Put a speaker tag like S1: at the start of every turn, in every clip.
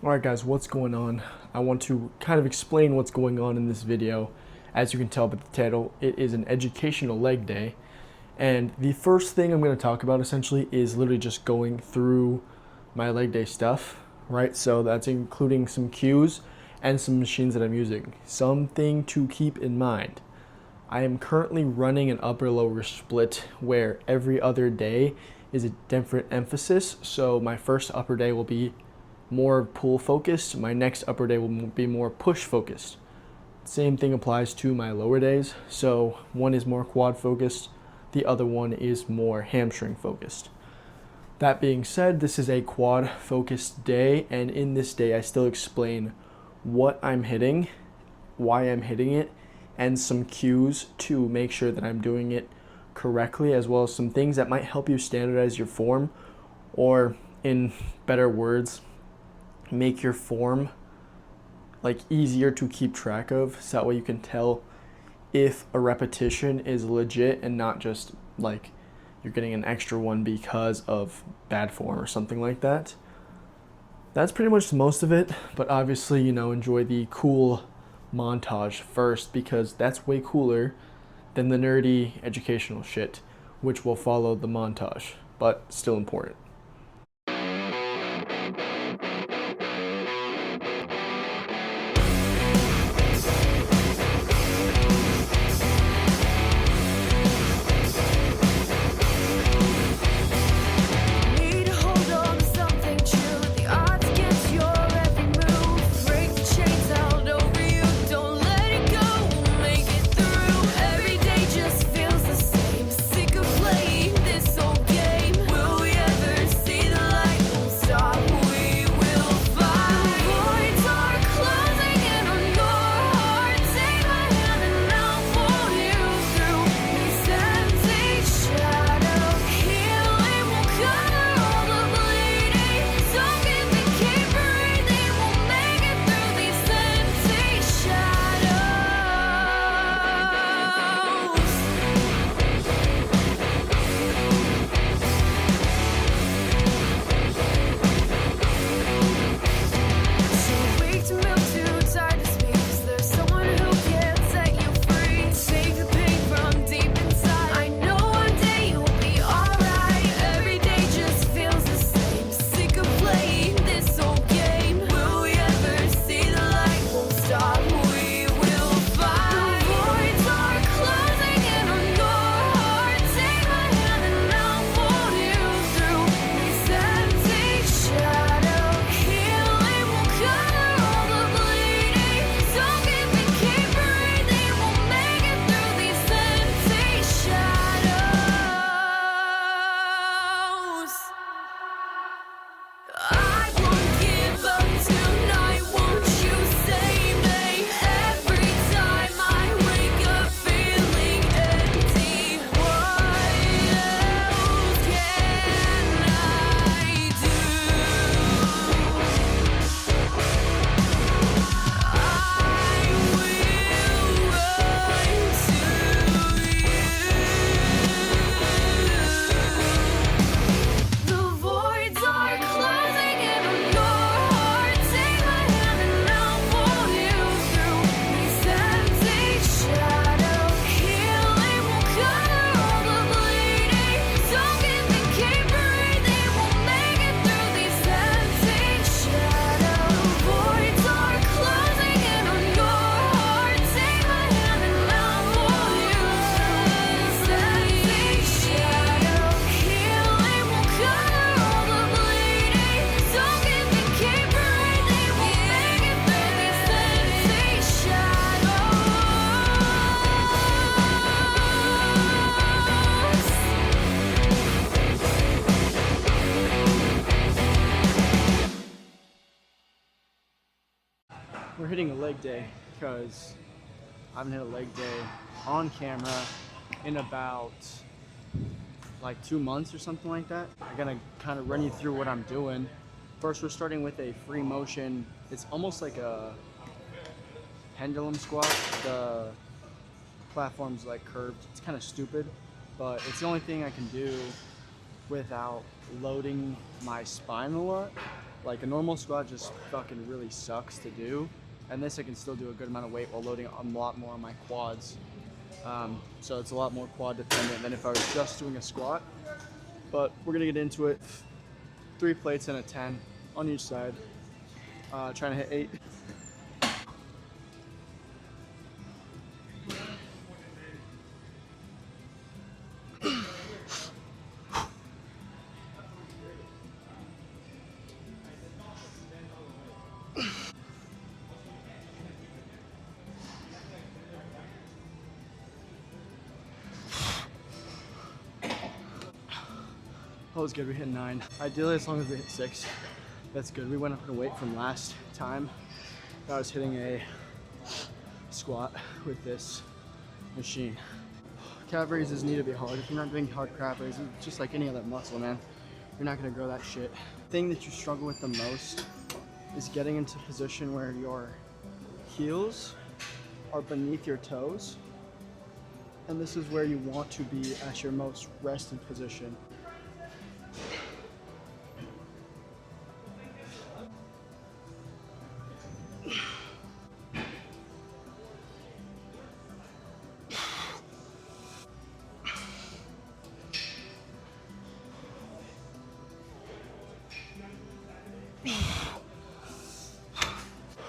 S1: Alright guys, what's going on? I want to kind of explain what's going on in this video. As you can tell by the title, it is an educational leg day. And the first thing I'm going to talk about essentially is literally just going through my leg day stuff, right? So that's including some cues and some machines that I'm using. Something to keep in mind. I am currently running an upper-lower split where every other day is a different emphasis. So my first upper day will be more pull focused. My next upper day will be more push focused. Same thing applies to my lower days. So one is more quad focused, the other one is more hamstring focused. That being said, this is a quad focused day, and in this day I still explain what I'm hitting, why I'm hitting it, and some cues to make sure that I'm doing it correctly, as well as some things that might help you standardize your form, or in better words, make your form like easier to keep track of, so that way you can tell if a repetition is legit and not just like you're getting an extra one because of bad form or something like that. That's pretty much most of it, but obviously, enjoy the cool montage first, because that's way cooler than the nerdy educational shit, which will follow the montage, but still important. We're hitting a leg day because I haven't hit a leg day on camera in about like 2 months or something like that. I'm gonna kind of run you through what I'm doing. First, we're starting with a free motion. It's almost like a pendulum squat. The platform's like curved. It's kind of stupid, but it's the only thing I can do without loading my spine a lot. Like a normal squat just fucking really sucks to do. And this I can still do a good amount of weight while loading a lot more on my quads. So it's a lot more quad dependent than if I was just doing a squat. But we're gonna get into it. 3 plates and a 10 on each side. Trying to hit 8. That was good, we hit 9. Ideally, as long as we hit 6, that's good. We went up in weight from last time. I was hitting a squat with this machine. Calf raises need to be hard. If you're not doing hard calf raises, just like any other muscle, man, you're not gonna grow that shit. The thing that you struggle with the most is getting into a position where your heels are beneath your toes. And this is where you want to be at your most rested position.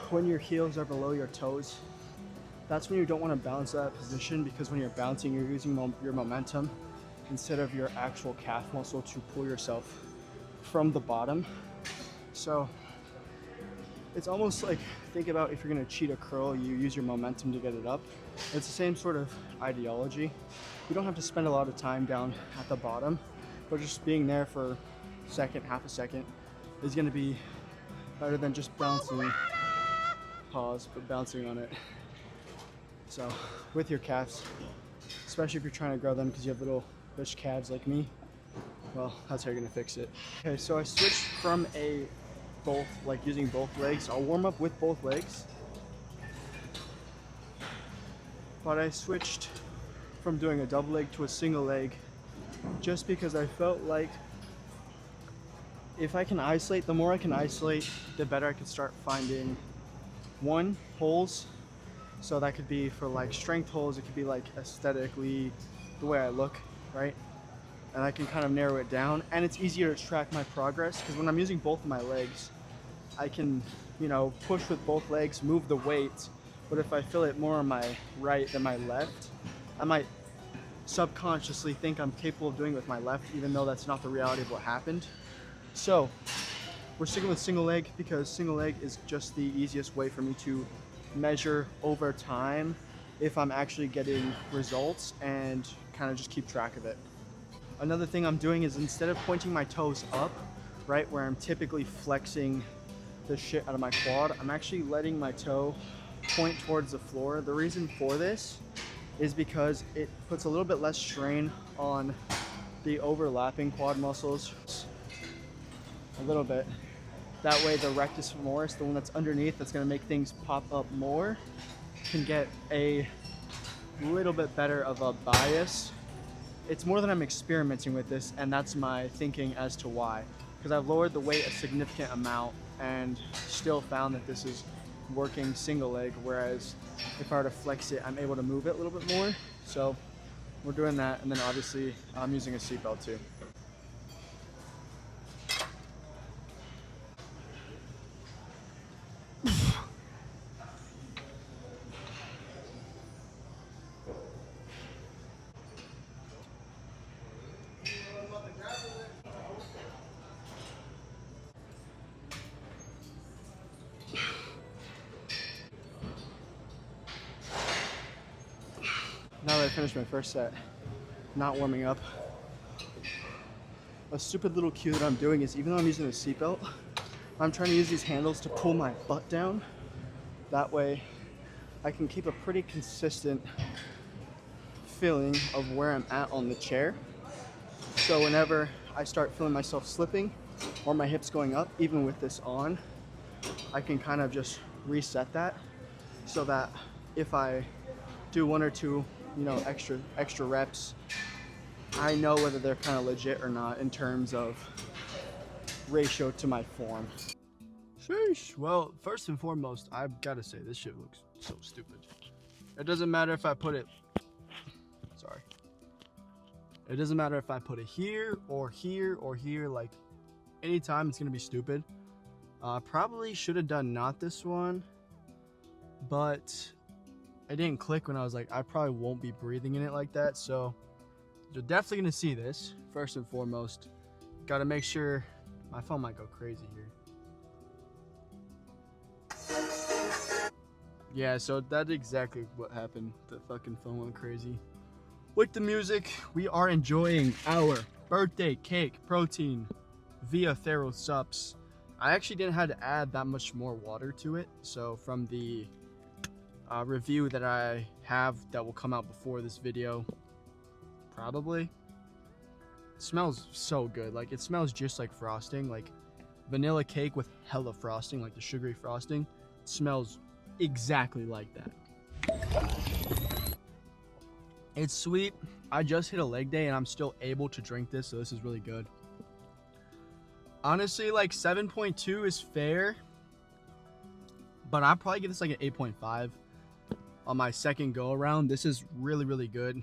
S1: When your heels are below your toes, that's when you don't want to bounce that position, because when you're bouncing, you're using your momentum instead of your actual calf muscle to pull yourself from the bottom. So it's almost like, think about if you're going to cheat a curl, you use your momentum to get it up. It's the same sort of ideology. You don't have to spend a lot of time down at the bottom, but just being there for a second, half a second is going to be better than just bouncing. Pause, but bouncing on it. So with your calves, especially if you're trying to grow them because you have little bitch calves like me, well, that's how you're gonna fix it. Okay, so I switched from using both legs. I'll warm up with both legs, but I switched from doing a double leg to a single leg just because I felt like if I can isolate, the more I can isolate, the better I can start finding holes. So that could be for like strength holes, it could be like aesthetically the way I look, right? And I can kind of narrow it down, and it's easier to track my progress because when I'm using both of my legs, I can, push with both legs, move the weight. But if I feel it more on my right than my left, I might subconsciously think I'm capable of doing it with my left, even though that's not the reality of what happened. So we're sticking with single leg because single leg is just the easiest way for me to measure over time if I'm actually getting results and kind of just keep track of it. Another thing I'm doing is, instead of pointing my toes up, right, where I'm typically flexing the shit out of my quad, I'm actually letting my toe point towards the floor. The reason for this is because it puts a little bit less strain on the overlapping quad muscles. A little bit. That way the rectus femoris, the one that's underneath, that's gonna make things pop up more, can get a little bit better of a bias. It's more that I'm experimenting with this, and that's my thinking as to why. Because I've lowered the weight a significant amount and still found that this is working single leg, whereas if I were to flex it, I'm able to move it a little bit more. So we're doing that, and then obviously I'm using a seatbelt too. Now that I finished my first set, not warming up, a stupid little cue that I'm doing is, even though I'm using a seatbelt, I'm trying to use these handles to pull my butt down. That way I can keep a pretty consistent feeling of where I'm at on the chair. So whenever I start feeling myself slipping or my hips going up, even with this on, I can kind of just reset that so that if I do 1 or 2 extra reps, I know whether they're kind of legit or not in terms of ratio to my form. Sheesh. Well, first and foremost, I've got to say, this shit looks so stupid. It doesn't matter if I put it... Sorry. It doesn't matter if I put it here or here or here. Like, anytime it's going to be stupid. Probably should have done not this one. But it didn't click when I was like, I probably won't be breathing in it like that. So you're definitely going to see this, first and foremost. Got to make sure... My phone might go crazy here. Yeah, so that's exactly what happened. The fucking phone went crazy. With the music, we are enjoying our birthday cake protein via Thero Sups. I actually didn't have to add that much more water to it. So from the review that I have that will come out before this video, probably. It smells so good. Like, it smells just like frosting, like vanilla cake with hella frosting, like the sugary frosting. It smells exactly like that. It's sweet. I just hit a leg day and I'm still able to drink this, so this is really good. Honestly, like 7.2 is fair, but I'll probably give this like an 8.5 on my second go around. This is really, really good.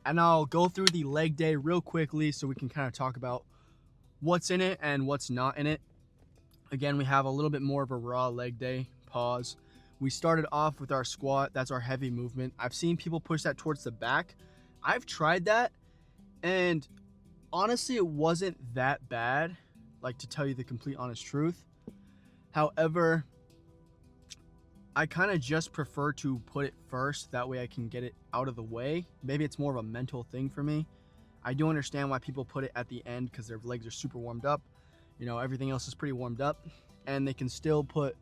S1: And I'll go through the leg day real quickly so we can kind of talk about what's in it and what's not in it. Again, we have a little bit more of a raw leg day. Pause. We started off with our squat. That's our heavy movement. I've seen people push that towards the back. I've tried that, and honestly, it wasn't that bad, like, to tell you the complete honest truth. However, I kind of just prefer to put it first. That way I can get it out of the way. Maybe it's more of a mental thing for me. I do understand why people put it at the end because their legs are super warmed up. You know, everything else is pretty warmed up. And they can still put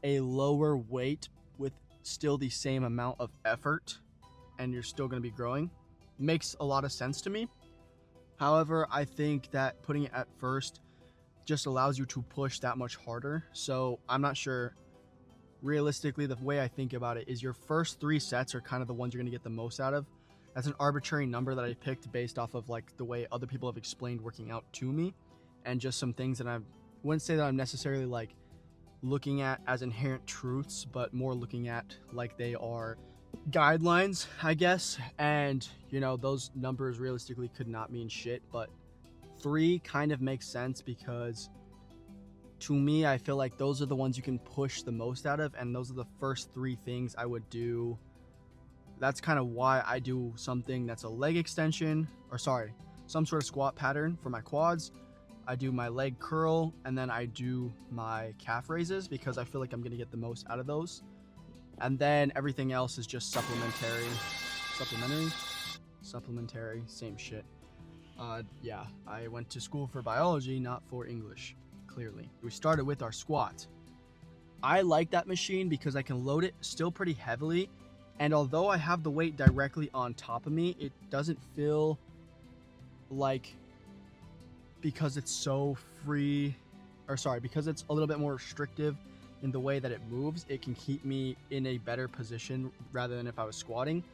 S1: a lower weight with still the same amount of effort. And you're still going to be growing. Makes a lot of sense to me. However, I think that putting it at first just allows you to push that much harder. So I'm not sure. Realistically, the way I think about it is your first 3 sets are kind of the ones you're going to get the most out of. That's an arbitrary number that I picked based off of like the way other people have explained working out to me, and just some things that I wouldn't say that I'm necessarily like looking at as inherent truths, but more looking at like they are guidelines, I guess. And you know, those numbers realistically could not mean shit, but 3 kind of makes sense because to me, I feel like those are the ones you can push the most out of, and those are the first 3 things I would do. That's kind of why I do something that's a leg extension, or sorry, some sort of squat pattern for my quads. I do my leg curl, and then I do my calf raises because I feel like I'm going to get the most out of those. And then everything else is just supplementary, same shit. Yeah, I went to school for biology, not for English. Clearly. We started with our squat. I like that machine because I can load it still pretty heavily, and although I have the weight directly on top of me, it doesn't feel like, because it's so free, or sorry, because it's a little bit more restrictive in the way that it moves, it can keep me in a better position rather than if I was squatting.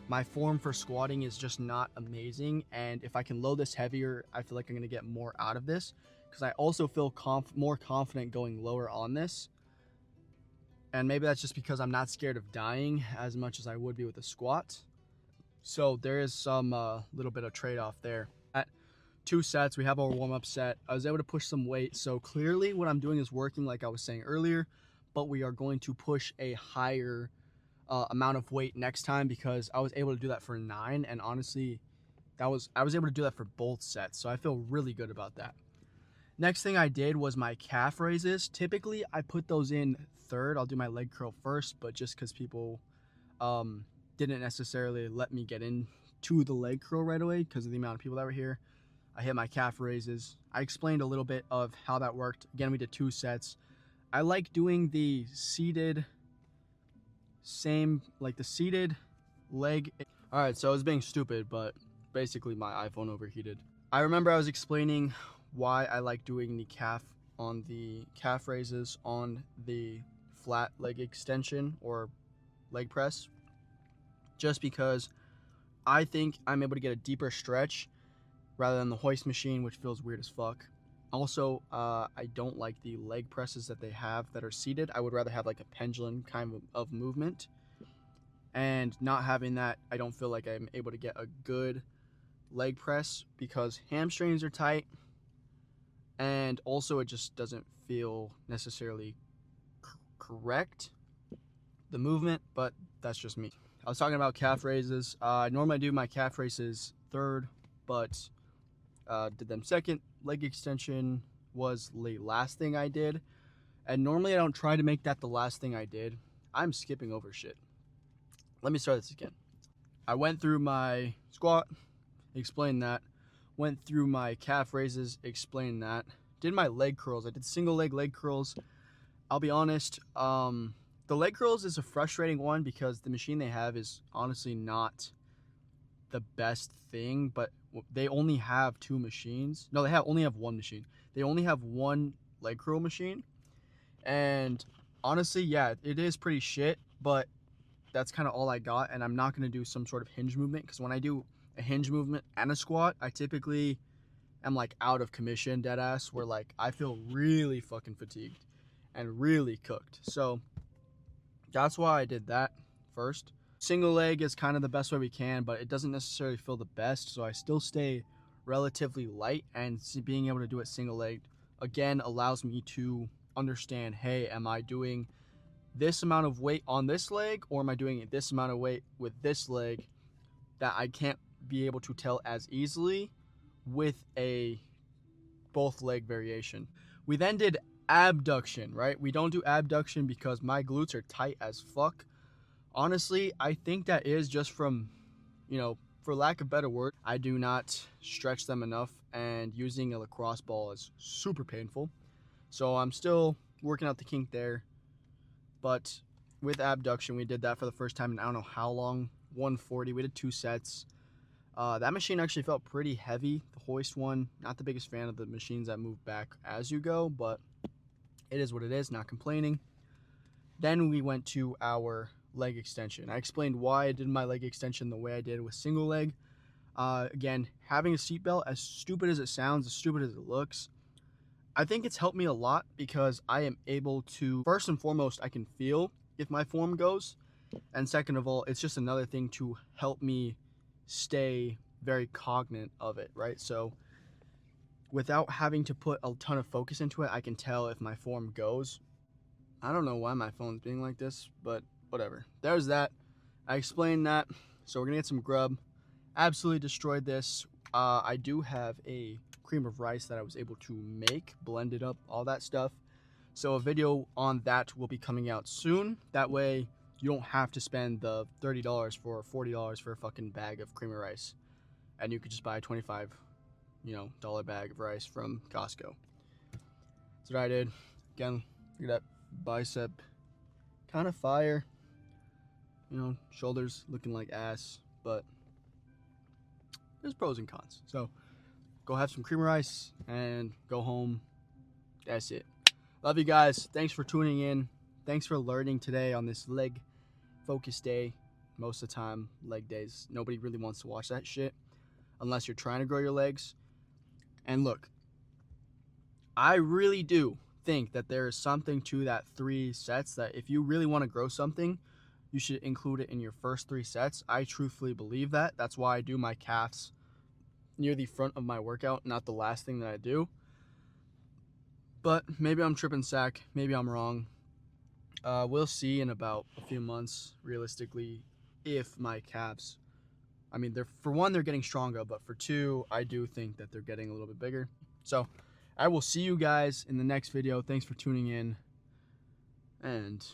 S1: My form for squatting is just not amazing, and if I can load this heavier, I feel like I'm going to get more out of this. Because I also feel more confident going lower on this. And maybe that's just because I'm not scared of dying as much as I would be with a squat. So there is some little bit of trade-off there. At 2 sets, we have our warm-up set. I was able to push some weight. So clearly what I'm doing is working, like I was saying earlier. But we are going to push a higher amount of weight next time, because I was able to do that for 9. And honestly, I was able to do that for both sets. So I feel really good about that. Next thing I did was my calf raises. Typically, I put those in third. I'll do my leg curl first, but just because people didn't necessarily let me get into the leg curl right away because of the amount of people that were here, I hit my calf raises. I explained a little bit of how that worked. Again, we did 2 sets. I like doing the seated, the seated leg. All right, so I was being stupid, but basically my iPhone overheated. I remember I was explaining why I like doing the calf raises on the flat leg extension or leg press, just because I think I'm able to get a deeper stretch rather than the hoist machine, which feels weird as fuck. Also, I don't like the leg presses that they have that are seated. I would rather have like a pendulum kind of movement. And not having that, I don't feel like I'm able to get a good leg press because hamstrings are tight. And also it just doesn't feel necessarily correct, the movement, but that's just me. I was talking about calf raises. Normally I do my calf raises third, but did them second. Leg extension was the last thing I did. And normally I don't try to make that the last thing I did. I'm skipping over shit. Let me start this again. I went through my squat, explained that. Went through my calf raises, explained that. Did my leg curls. I did single leg curls. I'll be honest, the leg curls is a frustrating one because the machine they have is honestly not the best thing, but they only have two machines. No, they only have one machine. They only have one leg curl machine. And honestly, yeah, it is pretty shit, but that's kind of all I got. And I'm not going to do some sort of hinge movement because when I do a hinge movement and a squat, I typically am like out of commission, dead ass, where like I feel really fucking fatigued and really cooked. So that's why I did that first. Single leg is kind of the best way we can, but it doesn't necessarily feel the best, so I still stay relatively light, and being able to do it single leg again allows me to understand, hey, am I doing this amount of weight on this leg, or am I doing this amount of weight with this leg that I can't be able to tell as easily with a both leg variation. We then did abduction, right? We don't do abduction because my glutes are tight as fuck. Honestly, I think that is just from, for lack of better word, I do not stretch them enough, and using a lacrosse ball is super painful. So I'm still working out the kink there. But with abduction, we did that for the first time in I don't know how long, 140. We did 2 sets. That machine actually felt pretty heavy, the hoist one. Not the biggest fan of the machines that move back as you go, but it is what it is, not complaining. Then we went to our leg extension. I explained why I did my leg extension the way I did with single leg. Again, having a seatbelt, as stupid as it sounds, as stupid as it looks, I think it's helped me a lot because I am able to, first and foremost, I can feel if my form goes. And second of all, it's just another thing to help me stay very cognizant of it, right? So without having to put a ton of focus into it, I can tell if my form goes. I don't know why my phone's being like this, but whatever. There's that. I explained that. So we're gonna get some grub. Absolutely destroyed this. I do have a cream of rice that I was able to make, blended up, all that stuff. So a video on that will be coming out soon. That way you don't have to spend the $30 for $40 for a fucking bag of cream of rice. And you could just buy a $25 dollar bag of rice from Costco. That's what I did. Again, look at that bicep. Kind of fire. Shoulders looking like ass, but there's pros and cons. So go have some cream of rice and go home. That's it. Love you guys. Thanks for tuning in. Thanks for learning today on this leg focus day. Most of the time, leg days, nobody really wants to watch that shit unless you're trying to grow your legs. And look, I really do think that there is something to that 3 sets, that if you really want to grow something, you should include it in your first 3 sets. I truthfully believe that. That's why I do my calves near the front of my workout, not the last thing that I do. But maybe I'm tripping sack. Maybe I'm wrong. We'll see in about a few months, realistically, if my calves, for one, they're getting stronger, but for 2, I do think that they're getting a little bit bigger. So I will see you guys in the next video. Thanks for tuning in, and